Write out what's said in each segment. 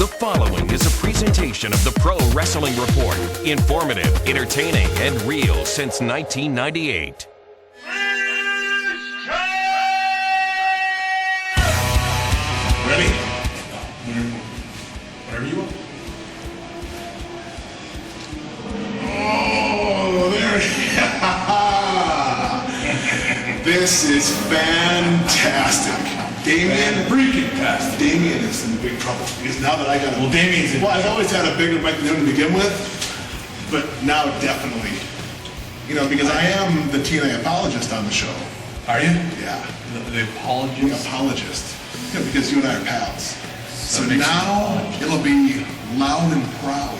The following is a presentation of the Pro Wrestling Report. Informative, entertaining, and real since 1998. Ready? Whatever you want. Oh, there. This is fantastic. Damien is in big trouble because now that I got Damien's in. Well, I've always had a bigger mic than him to begin with, but now definitely, because I am the TNA apologist on the show. Are you? Yeah. The apologist? The apologist. Yeah, because you and I are pals. So now it'll be loud and proud.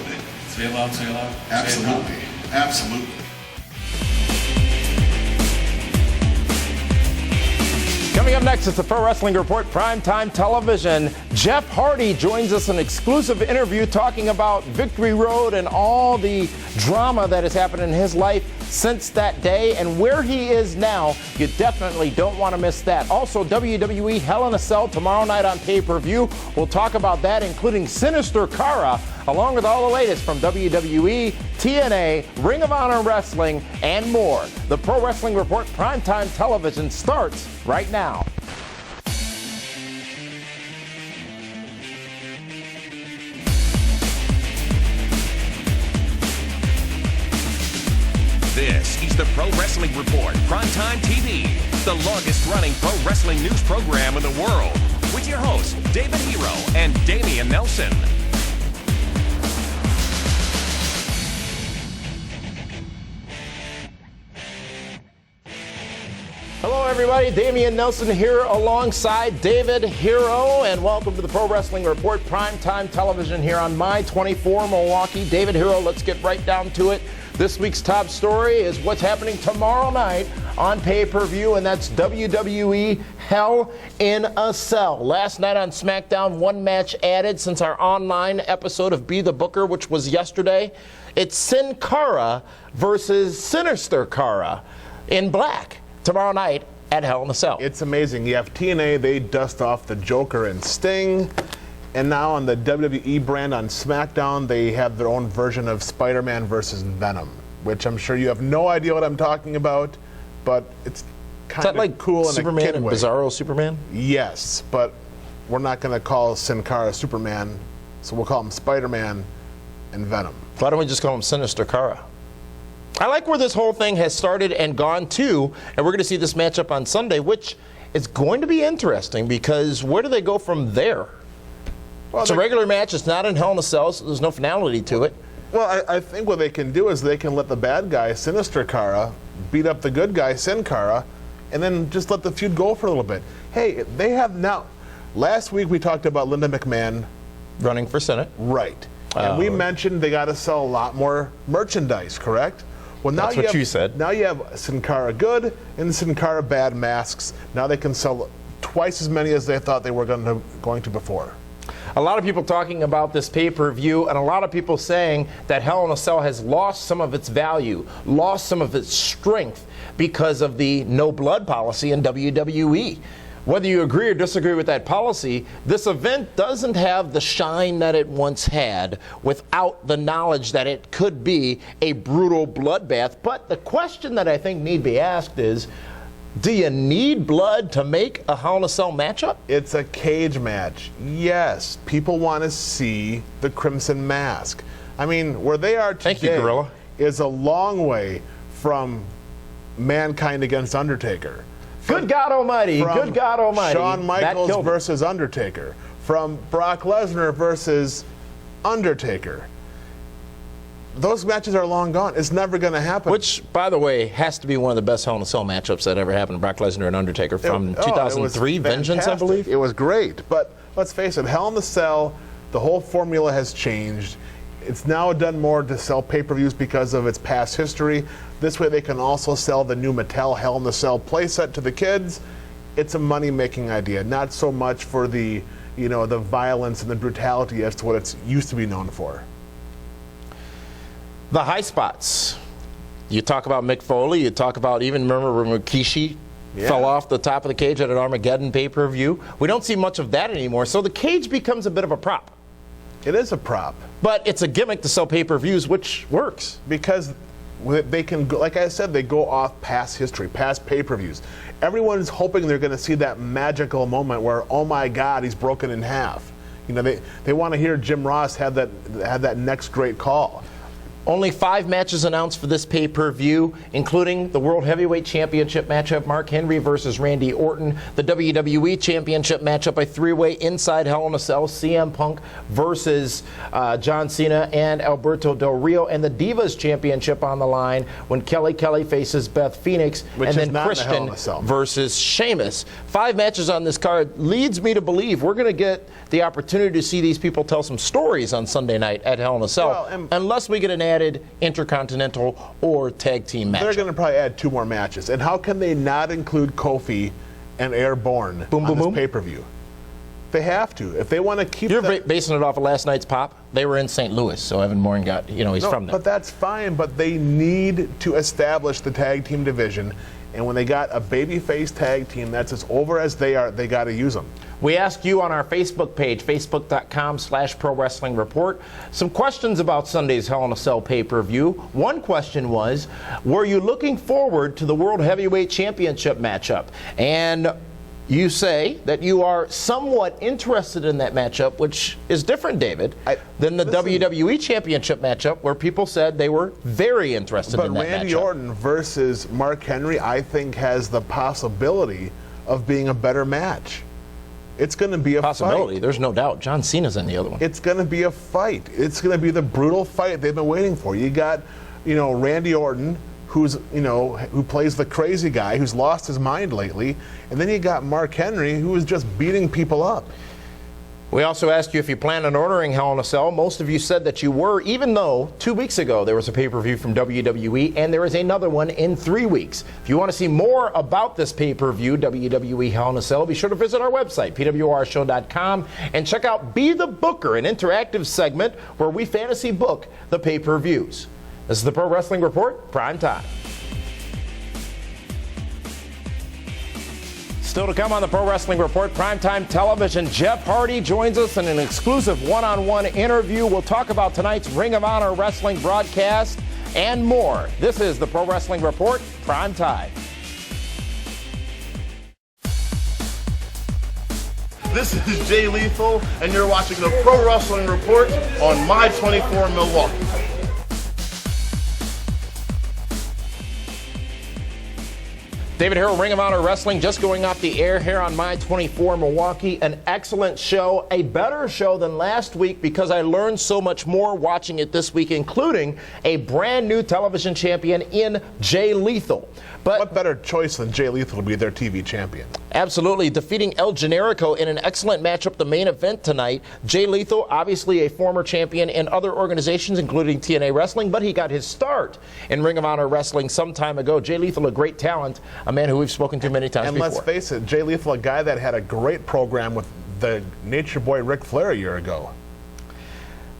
Say it loud, say it loud. Absolutely. Absolutely. Coming up next, it's the Pro Wrestling Report PrimeTime Television. Jeff Hardy joins us in an exclusive interview talking about Victory Road and all the drama that has happened in his life since that day and where he is now. You definitely don't want to miss that. Also, WWE Hell in a Cell tomorrow night on pay-per-view. We'll talk about that, including Sinister Cara, along with all the latest from WWE, TNA, Ring of Honor Wrestling, and more. The Pro Wrestling Report PrimeTime Television starts right now. This is the Pro Wrestling Report Primetime TV, the longest-running pro wrestling news program in the world, with your hosts David Hero and Damian Nelson. Hello, everybody. Damian Nelson here alongside David Hero, and welcome to the Pro Wrestling Report Primetime Television here on My 24 Milwaukee. David Hero, let's get right down to it. This week's top story is what's happening tomorrow night on pay-per-view, and that's WWE Hell in a Cell. Last night on SmackDown, one match added since our online episode of Be the Booker, which was yesterday. It's Sin Cara versus Sinister Cara in black tomorrow night at Hell in a Cell. It's amazing. You have TNA, they dust off the Joker and Sting. And now on the WWE brand on SmackDown, they have their own version of Spider-Man versus Venom, which I'm sure you have no idea what I'm talking about, but it's kind of like cool in Superman a kid and way. Bizarro Superman? Yes, but we're not going to call Sin Cara Superman, so we'll call him Spider-Man and Venom. Why don't we just call him Sinister Cara? I like where this whole thing has started and gone to, and we're going to see this matchup on Sunday, which is going to be interesting because where do they go from there? Well, it's a regular match. It's not in Hell in a Cell, so there's no finality to it. Well, I think what they can do is they can let the bad guy, Sinister Cara, beat up the good guy, Sin Cara, and then just let the feud go for a little bit. Hey, they have now. Last week we talked about Linda McMahon Running for Senate. Right. And we mentioned they got to sell a lot more merchandise, correct? Well, now That's what you said. Now you have Sin Cara good and Sin Cara bad masks. Now they can sell twice as many as they thought they were going to before. A lot of people talking about this pay-per-view, and a lot of people saying that Hell in a Cell has lost some of its value, lost some of its strength because of the no blood policy in WWE. Whether you agree or disagree with that policy, this event doesn't have the shine that it once had without the knowledge that it could be a brutal bloodbath. But the question that I think need be asked is, do you need blood to make a Hell in a Cell matchup? It's a cage match. Yes, people want to see the Crimson Mask. I mean, where they are today Thank you, Gorilla. Is a long way from Mankind against Undertaker. Good God Almighty, good God Almighty. Shawn Michaels versus Undertaker. From Brock Lesnar versus Undertaker. Those matches are long gone. It's never going to happen. Which, by the way, has to be one of the best Hell in a Cell matchups that ever happened, Brock Lesnar and Undertaker from 2003, Vengeance, I believe. It was great, but let's face it, Hell in a Cell, the whole formula has changed. It's now done more to sell pay-per-views because of its past history. This way they can also sell the new Mattel Hell in a Cell playset to the kids. It's a money-making idea, not so much for the, the violence and the brutality as to what it's used to be known for. The high spots. You talk about Mick Foley, you talk about remember when Rikishi fell off the top of the cage at an Armageddon pay-per-view? We don't see much of that anymore, so the cage becomes a bit of a prop. It is a prop. But it's a gimmick to sell pay-per-views, which works. Because they can, like I said, they go off past history, past pay-per-views. Everyone's hoping they're going to see that magical moment where, oh my God, he's broken in half. You know, they want to hear Jim Ross have that next great call. Only 5 matches announced for this pay-per-view, including the World Heavyweight Championship matchup, Mark Henry versus Randy Orton, the WWE Championship matchup, a 3-way inside Hell in a Cell, CM Punk versus John Cena and Alberto Del Rio, and the Divas Championship on the line when Kelly faces Beth Phoenix, and then Christian versus Sheamus. 5 matches on this card leads me to believe we're going to get the opportunity to see these people tell some stories on Sunday night at Hell in a Cell, unless we get an added intercontinental or tag team match. They're going to probably add 2 more matches. And how can they not include Kofi and Airborne on this pay-per-view? They have to. If they want to keep You're basing it off of last night's pop? They were in St. Louis, so Evan Bourne got, he's from there. But that's fine, but they need to establish the tag team division. And when they got a babyface tag team that's as over as they are, they got to use them. We asked you on our Facebook page, facebook.com/Pro Wrestling Report, some questions about Sunday's Hell in a Cell pay-per-view. One question was, were you looking forward to the World Heavyweight Championship matchup? And you say that you are somewhat interested in that matchup, which is different, David, than the WWE Championship matchup, where people said they were very interested in that matchup. But Randy Orton versus Mark Henry, I think, has the possibility of being a better match. It's going to be a possibility. Fight. There's no doubt. John Cena's in the other one. It's going to be a fight. It's going to be the brutal fight they've been waiting for. You got, Randy Orton, who plays the crazy guy, who's lost his mind lately, and then you got Mark Henry, who is just beating people up. We also asked you if you plan on ordering Hell in a Cell. Most of you said that you were, even though 2 weeks ago there was a pay-per-view from WWE, and there is another one in 3 weeks. If you want to see more about this pay-per-view, WWE Hell in a Cell, be sure to visit our website, pwrshow.com, and check out Be the Booker, an interactive segment where we fantasy book the pay-per-views. This is the Pro Wrestling Report, Prime Time. Still to come on the Pro Wrestling Report, Primetime Television, Jeff Hardy joins us in an exclusive one-on-one interview. We'll talk about tonight's Ring of Honor wrestling broadcast and more. This is the Pro Wrestling Report, Primetime. This is Jay Lethal, and you're watching the Pro Wrestling Report on My 24 Milwaukee. David Harrell, Ring of Honor Wrestling, just going off the air here on My 24 Milwaukee. An excellent show, a better show than last week because I learned so much more watching it this week, including a brand new television champion in Jay Lethal. But what better choice than Jay Lethal to be their TV champion? Absolutely, defeating El Generico in an excellent matchup, the main event tonight. Jay Lethal, obviously a former champion in other organizations, including TNA Wrestling, but he got his start in Ring of Honor Wrestling some time ago. Jay Lethal, a great talent, a man who we've spoken to many times before. And let's face it, Jay Lethal, a guy that had a great program with the Nature Boy Ric Flair a year ago.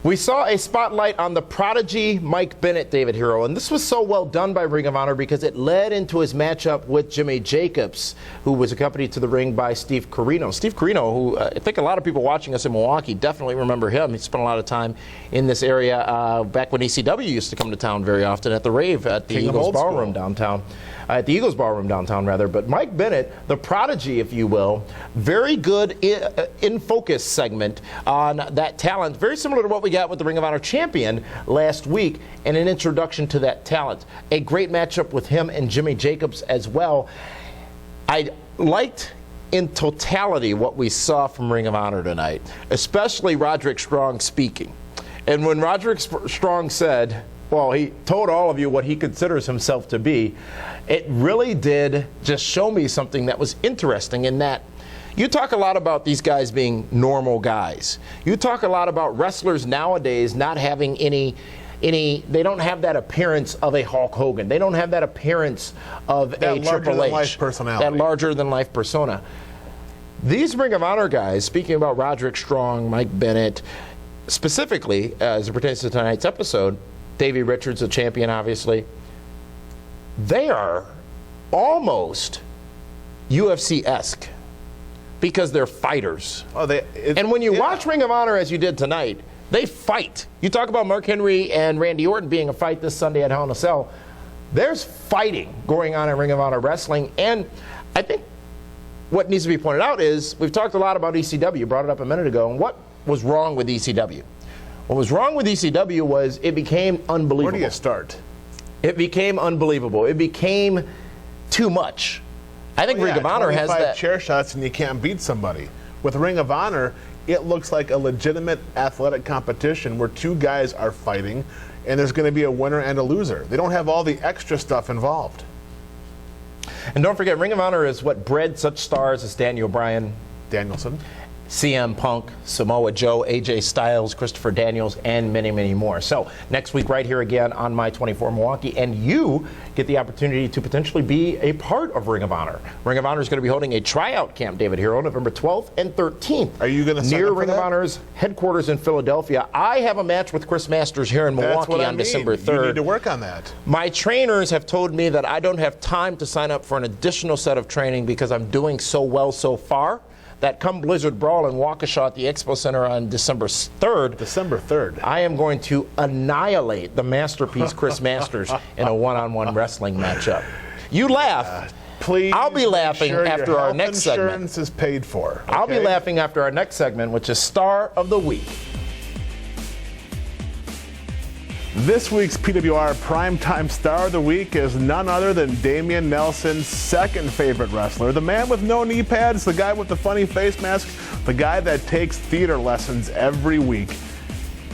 We saw a spotlight on the prodigy Mike Bennett, David Hero, and this was so well done by Ring of Honor because it led into his matchup with Jimmy Jacobs, who was accompanied to the ring by Steve Corino. Steve Corino, who I think a lot of people watching us in Milwaukee definitely remember him. He spent a lot of time in this area back when ECW used to come to town very often at the rave at the Eagles Ballroom downtown. At the Eagles Ballroom downtown, rather. But Mike Bennett, the prodigy, if you will, very good in focus segment on that talent, very similar to what we got with the Ring of Honor champion last week, and an introduction to that talent. A great matchup with him and Jimmy Jacobs as well. I liked in totality what we saw from Ring of Honor tonight, especially Roderick Strong speaking. And when Roderick Strong said, well, he told all of you what he considers himself to be, it really did just show me something that was interesting in that you talk a lot about these guys being normal guys. You talk a lot about wrestlers nowadays not having any they don't have that appearance of a Hulk Hogan. They don't have that appearance of a Triple H. That larger-than-life persona. These Ring of Honor guys, speaking about Roderick Strong, Mike Bennett, specifically as it pertains to tonight's episode, Davey Richards, the champion, obviously, they are almost UFC-esque because they're fighters. And when you watch Ring of Honor as you did tonight, They fight. You talk about Mark Henry and Randy Orton being a fight this Sunday at Hell in a Cell. There's fighting going on in Ring of Honor Wrestling, and I think what needs to be pointed out is we've talked a lot about ECW, brought it up a minute ago, and what was wrong with ECW? What was wrong with ECW was it became unbelievable. Where do you start? It became unbelievable. It became too much. I think Ring of Honor has that. chair shots and you can't beat somebody. With Ring of Honor, it looks like a legitimate athletic competition where two guys are fighting and there's going to be a winner and a loser. They don't have all the extra stuff involved. And don't forget, Ring of Honor is what bred such stars as Daniel Bryan, Danielson, CM Punk, Samoa Joe, AJ Styles, Christopher Daniels, and many, many more. So next week right here again on My 24 Milwaukee, and you get the opportunity to potentially be a part of Ring of Honor. Ring of Honor is going to be holding a tryout camp, David Hero, November 12th and 13th. Are you going to sign near up for Ring that? of Honor's headquarters in Philadelphia? I have a match with Chris Masters here in Milwaukee on December 3rd. You need to work on that. My trainers have told me that I don't have time to sign up for an additional set of training because I'm doing so well so far that come Blizzard Brawl in Waukesha at the Expo Center on December 3rd, December 3rd. I am going to annihilate the masterpiece Chris Masters in a one-on-one wrestling matchup. You laugh. Please. I'll be laughing make sure after your our health next segment. Insurance is paid for. I'll be okay? laughing after our next segment, which is Star of the Week. This week's PWR Primetime Star of the Week is none other than Damian Nelson's second favorite wrestler, the man with no knee pads, the guy with the funny face mask, the guy that takes theater lessons every week,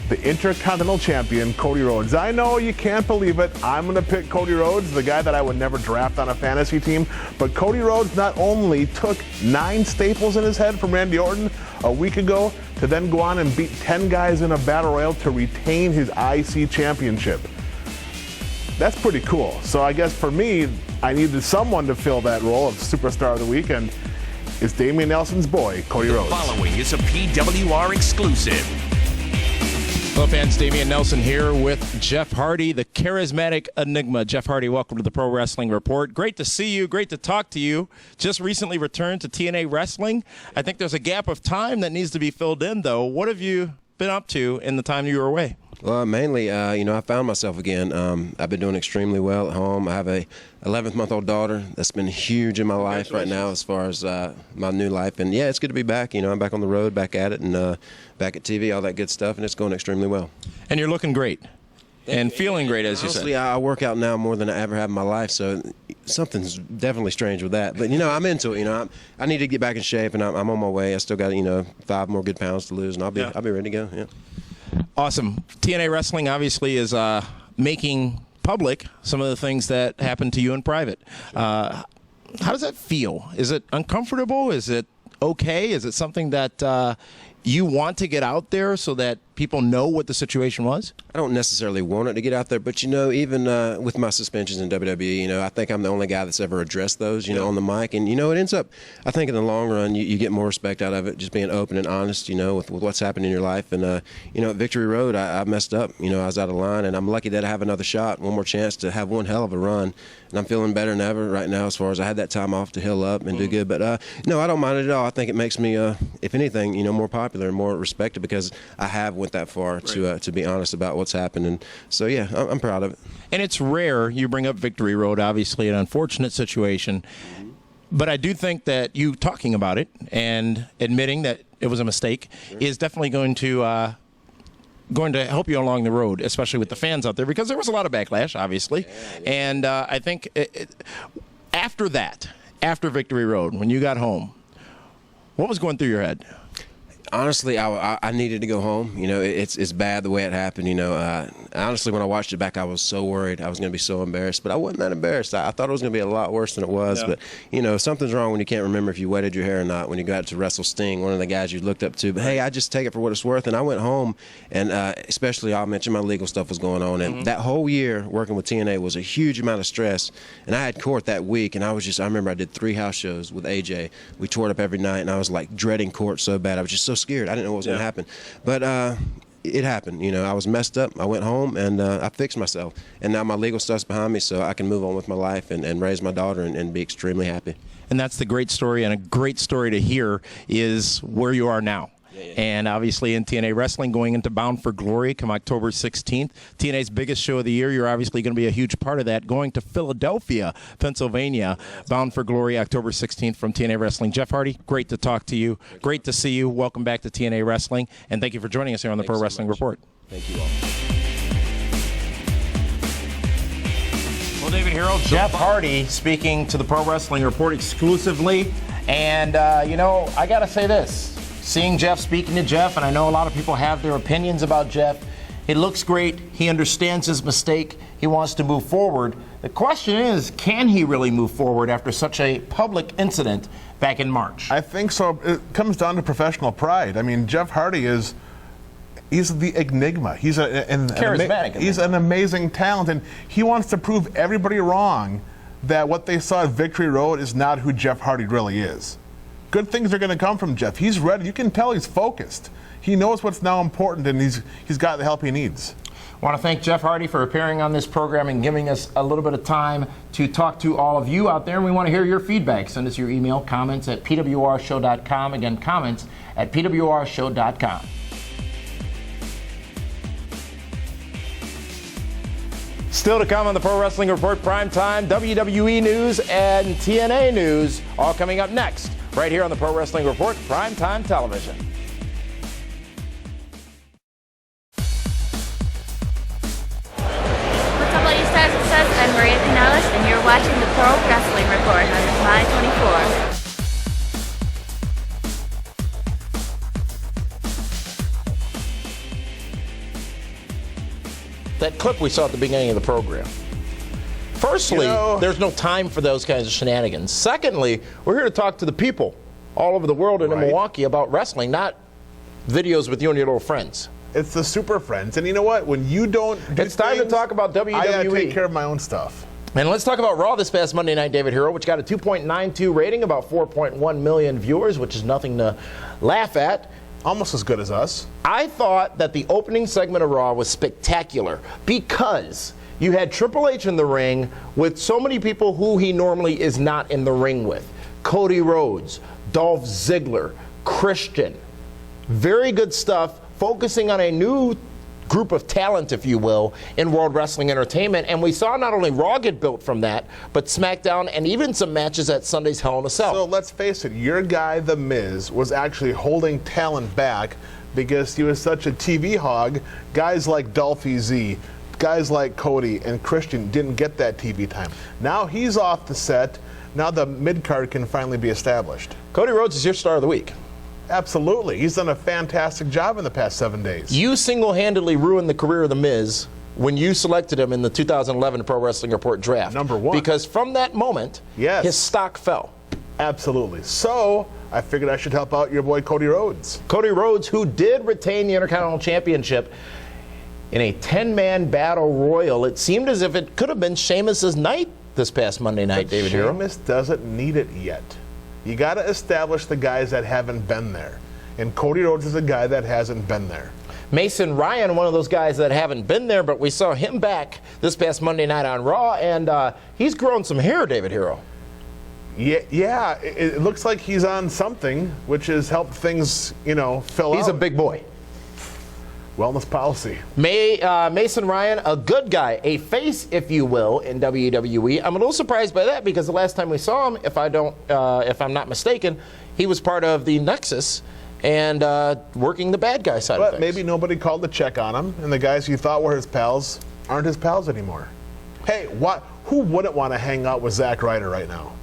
the Intercontinental Champion, Cody Rhodes. I know you can't believe it. I'm going to pick Cody Rhodes, the guy that I would never draft on a fantasy team, but Cody Rhodes not only took 9 staples in his head from Randy Orton a week ago, to then go on and beat 10 guys in a battle royal to retain his IC championship. That's pretty cool. So I guess for me, I needed someone to fill that role of Superstar of the Week, and it's Damian Nelson's boy, Cody Rhodes. Following is a PWR exclusive. Hello fans, Damian Nelson here with Jeff Hardy, the charismatic enigma. Jeff Hardy, welcome to the Pro Wrestling Report. Great to see you, great to talk to you. Just recently returned to TNA Wrestling. I think there's a gap of time that needs to be filled in, though. What have you been up to in the time you were away? Well, mainly, I found myself again. I've been doing extremely well at home. I have a 11-month-old daughter that's been huge in my life right now as far as my new life. And, yeah, it's good to be back. I'm back on the road, back at it, and back at TV, all that good stuff, and it's going extremely well. And you're looking great and feeling great, as you said. Honestly, I work out now more than I ever have in my life, so something's definitely strange with that. But, I'm into it. I need to get back in shape, and I'm on my way. I still got, 5 more good pounds to lose, and I'll be ready to go, yeah. Awesome. TNA Wrestling obviously is making public some of the things that happened to you in private. How does that feel? Is it uncomfortable? Is it okay? Is it something that you want to get out there so that people know what the situation was? I don't necessarily want it to get out there, but even with my suspensions in WWE, I think I'm the only guy that's ever addressed those, on the mic, and it ends up, I think in the long run, you get more respect out of it, just being open and honest, with what's happened in your life, and at Victory Road, I messed up, I was out of line, and I'm lucky that I have another shot, one more chance to have one hell of a run, and I'm feeling better than ever right now as far as I had that time off to heal up and do good, but no, I don't mind it at all. I think it makes me, if anything, more popular and more respected because I have went that far to be honest about what's happened. And so, yeah, I'm proud of it. And it's rare. You bring up Victory Road, obviously an unfortunate situation. But I do think that you talking about it and admitting that it was a mistake is definitely going to help you along the road, especially with the fans out there, because there was a lot of backlash, obviously. And I think after Victory Road, when you got home, what was going through your head? Honestly, I needed to go home. It's bad the way it happened. Honestly, when I watched it back, I was so worried. I was going to be so embarrassed, but I wasn't that embarrassed. I thought it was going to be a lot worse than it was. Yeah. But, something's wrong when you can't remember if you wetted your hair or not when you got to wrestle Sting, one of the guys you looked up to. But, hey, I just take it for what it's worth. And I went home, and especially I'll mention my legal stuff was going on. And that whole year working with TNA was a huge amount of stress. And I had court that week, and I remember I did 3 house shows with AJ. We toured up every night, and I was, dreading court so bad. I was just so scared. I didn't know what was going to happen. But it happened. I was messed up. I went home, and I fixed myself. And now my legal stuff's behind me, so I can move on with my life and raise my daughter and be extremely happy. And that's the great story, and a great story to hear is where you are now. And obviously in TNA Wrestling going into Bound for Glory come October 16th. TNA's biggest show of the year. You're obviously going to be a huge part of that. Going to Philadelphia, Pennsylvania. Bound for Glory October 16th from TNA Wrestling. Jeff Hardy, great to talk to you. Great to see you. Welcome back to TNA Wrestling. And thank you for joining us here on the Pro Wrestling Report. Thank you all. Well, David Hero, Jeff Hardy speaking to the Pro Wrestling Report exclusively. And, I got to say this. Seeing Jeff, speaking to Jeff, and I know a lot of people have their opinions about Jeff. It looks great. He understands his mistake. He wants to move forward. The question is, can he really move forward after such a public incident back in March? I think so. It comes down to professional pride. I mean, Jeff Hardy he's the enigma. He's charismatic. He's an amazing talent, and he wants to prove everybody wrong that what they saw at Victory Road is not who Jeff Hardy really is. Good things are going to come from Jeff. He's ready. You can tell he's focused. He knows what's now important, and he's got the help he needs. I want to thank Jeff Hardy for appearing on this program and giving us a little bit of time to talk to all of you out there. And we want to hear your feedback. Send us your email, comments at pwrshow.com. Again, comments at pwrshow.com. Still to come on the Pro Wrestling Report, PrimeTime, WWE News, and TNA News, all coming up next, right here on the Pro Wrestling Report, PrimeTime Television. What's up, ladies, stars and studs? I'm Maria Canales, and you're watching the Pro Wrestling Report on My 24. That clip we saw at the beginning of the program. Firstly, there's no time for those kinds of shenanigans. Secondly, we're here to talk to the people all over the world and in Milwaukee about wrestling, not videos with you and your little friends. It's the super friends. And you know what? When you don't do It's time to talk about WWE. I gotta take care of my own stuff. And let's talk about Raw this past Monday night, David Hero, which got a 2.92 rating, about 4.1 million viewers, which is nothing to laugh at. Almost as good as us. I thought that the opening segment of Raw was spectacular because you had Triple H in the ring with so many people who he normally is not in the ring with. Cody Rhodes, Dolph Ziggler, Christian. Very good stuff, focusing on a new group of talent, if you will, in World Wrestling Entertainment. And we saw not only Raw get built from that, but SmackDown and even some matches at Sunday's Hell in a Cell. So let's face it, your guy, The Miz, was actually holding talent back because he was such a TV hog. Guys like Dolphy Z, guys like Cody and Christian didn't get that TV time. Now he's off the set. Now the mid-card can finally be established. Cody Rhodes is your star of the week. Absolutely. He's done a fantastic job in the past 7 days. You single-handedly ruined the career of The Miz when you selected him in the 2011 Pro Wrestling Report draft. Number one. Because from that moment, his stock fell. Absolutely. So I figured I should help out your boy Cody Rhodes. Cody Rhodes, who did retain the Intercontinental Championship in a 10-man battle royal. It seemed as if it could have been Sheamus's night this past Monday night, David Hero. Sheamus doesn't need it yet. You got to establish the guys that haven't been there. And Cody Rhodes is a guy that hasn't been there. Mason Ryan, one of those guys that haven't been there, but we saw him back this past Monday night on Raw, and he's grown some hair, David Hero. Yeah, it looks like he's on something, which has helped things, fill out. He's a big boy. Wellness policy. Mason Ryan, a good guy, a face, if you will, in WWE. I'm a little surprised by that because the last time we saw him, if I'm not mistaken, he was part of the Nexus and working the bad guy side of things. Maybe nobody called to check on him, and the guys you thought were his pals aren't his pals anymore. Hey, who wouldn't want to hang out with Zack Ryder right now?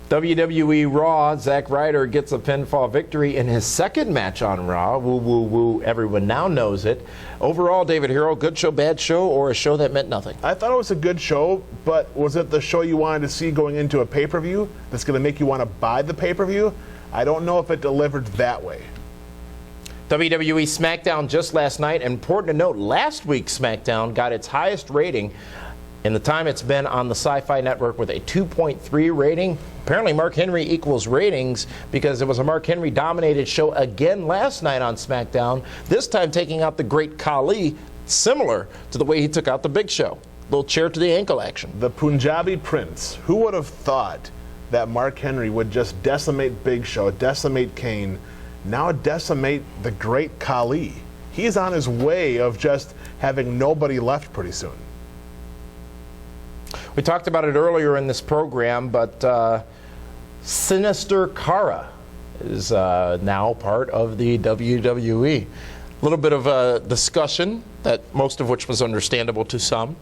WWE Raw, Zack Ryder gets a pinfall victory in his second match on Raw. Woo, woo, woo. Everyone now knows it. Overall, David Hero, good show, bad show, or a show that meant nothing? I thought it was a good show, but was it the show you wanted to see going into a pay-per-view that's going to make you want to buy the pay-per-view? I don't know if it delivered that way. WWE SmackDown just last night. Important to note, last week's SmackDown got its highest rating in the time it's been on the Sci-Fi Network with a 2.3 rating. Apparently Mark Henry equals ratings because it was a Mark Henry-dominated show again last night on SmackDown, this time taking out the Great Khali, similar to the way he took out the Big Show. Little chair to the ankle action. The Punjabi Prince. Who would have thought that Mark Henry would just decimate Big Show, decimate Kane, now decimate the great Khali. He's on his way of just having nobody left pretty soon. We talked about it earlier in this program, but Sinister Cara is now part of the WWE. A little bit of a discussion, that most of which was understandable to some.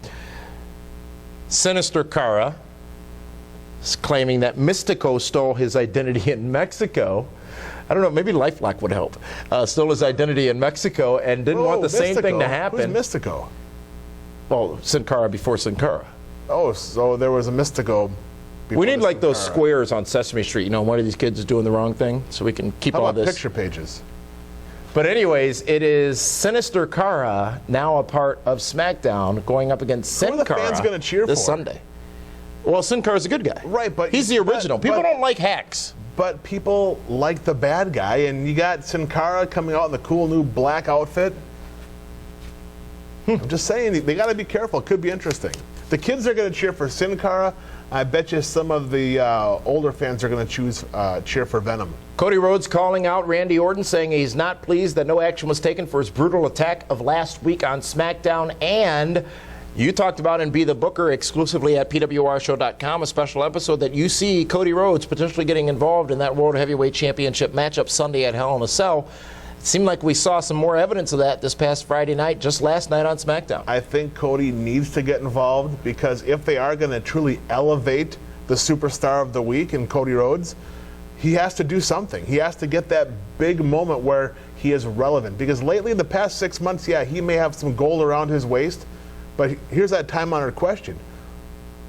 Sinister Cara is claiming that Mystico stole his identity in Mexico. I don't know, maybe LifeLock would help. Stole his identity in Mexico and didn't want the same thing to happen. Who's Mystico? Well, Sin Cara before Sin Cara. Oh, so there was a Mystico. We need like those squares on Sesame Street. You know, one of these kids is doing the wrong thing, so we can keep How all about this. picture pages? But anyways, it is Sinister Cara, now a part of SmackDown, going up against Sin Cara. Who are the fans going to cheer this for? Sunday. Well, Sin Cara's a good guy. Right, but he's the original. People don't like hacks. But people like the bad guy, and you got Sin Cara coming out in the cool new black outfit. I'm just saying, they got to be careful. It could be interesting. The kids are going to cheer for Sin Cara. I bet you some of the older fans are going to cheer for Venom. Cody Rhodes calling out Randy Orton, saying he's not pleased that no action was taken for his brutal attack of last week on SmackDown. And you talked about in Be the Booker exclusively at PWRshow.com, a special episode that you see Cody Rhodes potentially getting involved in that World Heavyweight Championship matchup Sunday at Hell in a Cell. It seemed like we saw some more evidence of that this past Friday night, just last night on SmackDown. I think Cody needs to get involved, because if they are going to truly elevate the superstar of the week in Cody Rhodes, he has to do something. He has to get that big moment where he is relevant. Because lately, the past 6 months, yeah, he may have some gold around his waist, but here's that time-honored question.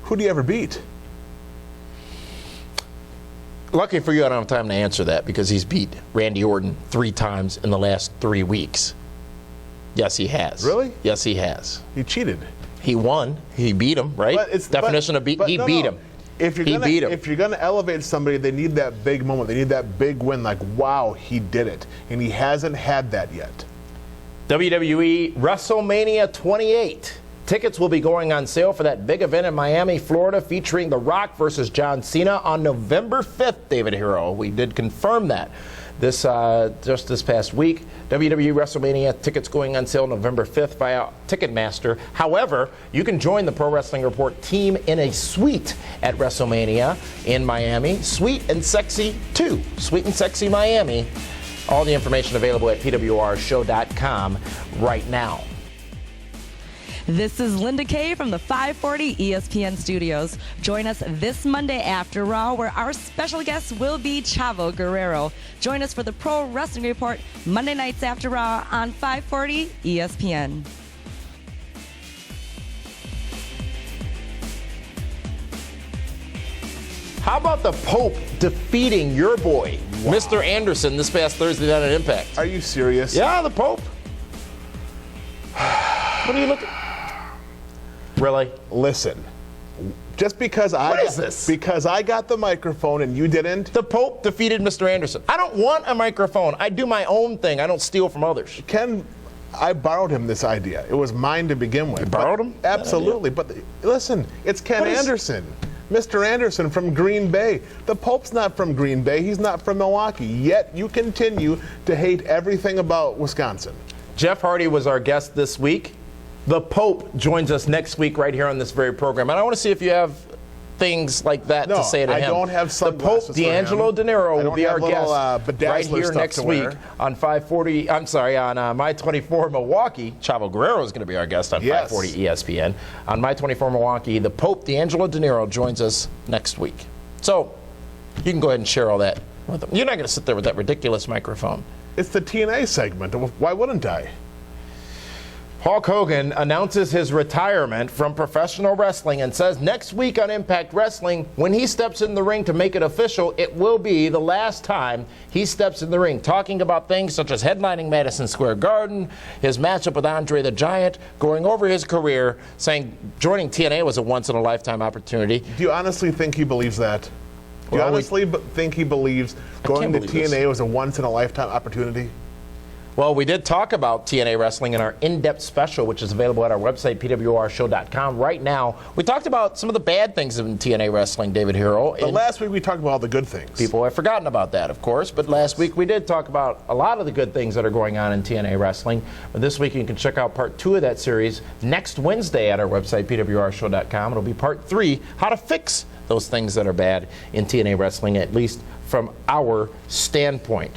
Who do you ever beat? Lucky for you, I don't have time to answer that, because he's beat Randy Orton 3 times in the last 3 weeks. Yes, he has. Really? Yes, he has. He cheated. He won. He beat him, right? Definition of beat. He beat him. If you're gonna elevate somebody, they need that big moment. They need that big win. Like, wow, he did it, and he hasn't had that yet. WWE WrestleMania 28. Tickets will be going on sale for that big event in Miami, Florida, featuring The Rock versus John Cena on November 5th, David Hero. We did confirm that just this past week. WWE WrestleMania tickets going on sale November 5th via Ticketmaster. However, you can join the Pro Wrestling Report team in a suite at WrestleMania in Miami. Sweet and Sexy 2. Sweet and Sexy Miami. All the information available at PWRshow.com right now. This is Linda Kay from the 540 ESPN studios. Join us this Monday after Raw, where our special guest will be Chavo Guerrero. Join us for the Pro Wrestling Report Monday nights after Raw on 540 ESPN. How about the Pope defeating your boy, Mr. Anderson, this past Thursday night at Impact? Are you serious? Yeah, the Pope. What are you looking? Really? Listen, just because because I got the microphone and you didn't. The Pope defeated Mr. Anderson. I don't want a microphone. I do my own thing. I don't steal from others. Ken, I borrowed him this idea. It was mine to begin with. You borrowed him? Absolutely. But listen, it's Ken Anderson. Mr. Anderson from Green Bay. The Pope's not from Green Bay. He's not from Milwaukee. Yet you continue to hate everything about Wisconsin. Jeff Hardy was our guest this week. The Pope joins us next week right here on this very program. And I want to see if you have things like that to say to him. I don't have The sunglasses Pope, D'Angelo De Niro, will be our guest right here next week on 540. I'm sorry, on My 24 Milwaukee. Chavo Guerrero is going to be our guest on 540 ESPN. On My 24 Milwaukee, the Pope, D'Angelo De Niro, joins us next week. So you can go ahead and share all that with him. You're not going to sit there with that ridiculous microphone. It's the TNA segment. Why wouldn't I? Hulk Hogan announces his retirement from professional wrestling and says next week on Impact Wrestling, when he steps in the ring to make it official, it will be the last time he steps in the ring, talking about things such as headlining Madison Square Garden, his matchup with Andre the Giant, going over his career, saying joining TNA was a once-in-a-lifetime opportunity. Do you honestly think he believes that? Do you honestly think he believes going to TNA was a once-in-a-lifetime opportunity? Well, we did talk about TNA Wrestling in our in-depth special, which is available at our website, pwrshow.com. Right now, we talked about some of the bad things in TNA Wrestling, David Hero. But last week we talked about all the good things. People have forgotten about that, of course, but last week we did talk about a lot of the good things that are going on in TNA Wrestling. But this week you can check out part 2 of that series next Wednesday at our website, pwrshow.com. It'll be part 3, how to fix those things that are bad in TNA Wrestling, at least from our standpoint.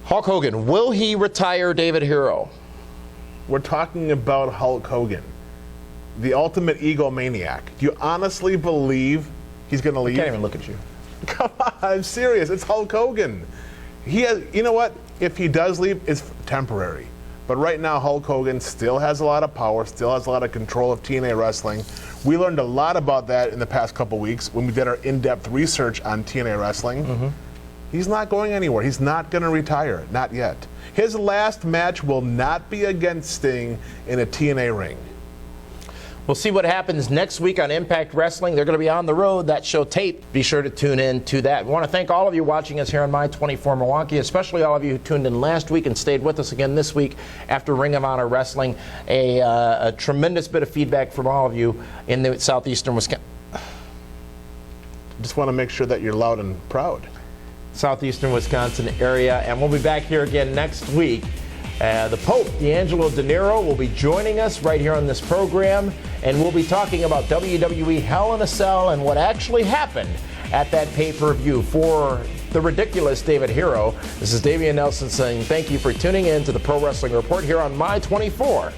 Hulk Hogan, will he retire, David Hero? We're talking about Hulk Hogan, the ultimate egomaniac. Do you honestly believe he's going to leave? I can't even look at you. Come on, I'm serious. It's Hulk Hogan. He has, you know what? If he does leave, it's temporary. But right now, Hulk Hogan still has a lot of power, still has a lot of control of TNA Wrestling. We learned a lot about that in the past couple weeks when we did our in-depth research on TNA Wrestling. Mm-hmm. He's not going anywhere. He's not going to retire. Not yet. His last match will not be against Sting in a TNA ring. We'll see what happens next week on Impact Wrestling. They're going to be on the road. That show taped. Be sure to tune in to that. We want to thank all of you watching us here on My 24 Milwaukee, especially all of you who tuned in last week and stayed with us again this week after Ring of Honor Wrestling. A tremendous bit of feedback from all of you in the southeastern Wisconsin. Just want to make sure that you're loud and proud. Southeastern Wisconsin area, and we'll be back here again next week. The Pope, D'Angelo De Niro, will be joining us right here on this program, and we'll be talking about WWE Hell in a Cell and what actually happened at that pay-per-view. For the ridiculous David Hero, this is Damian Nelson saying thank you for tuning in to the Pro Wrestling Report here on My 24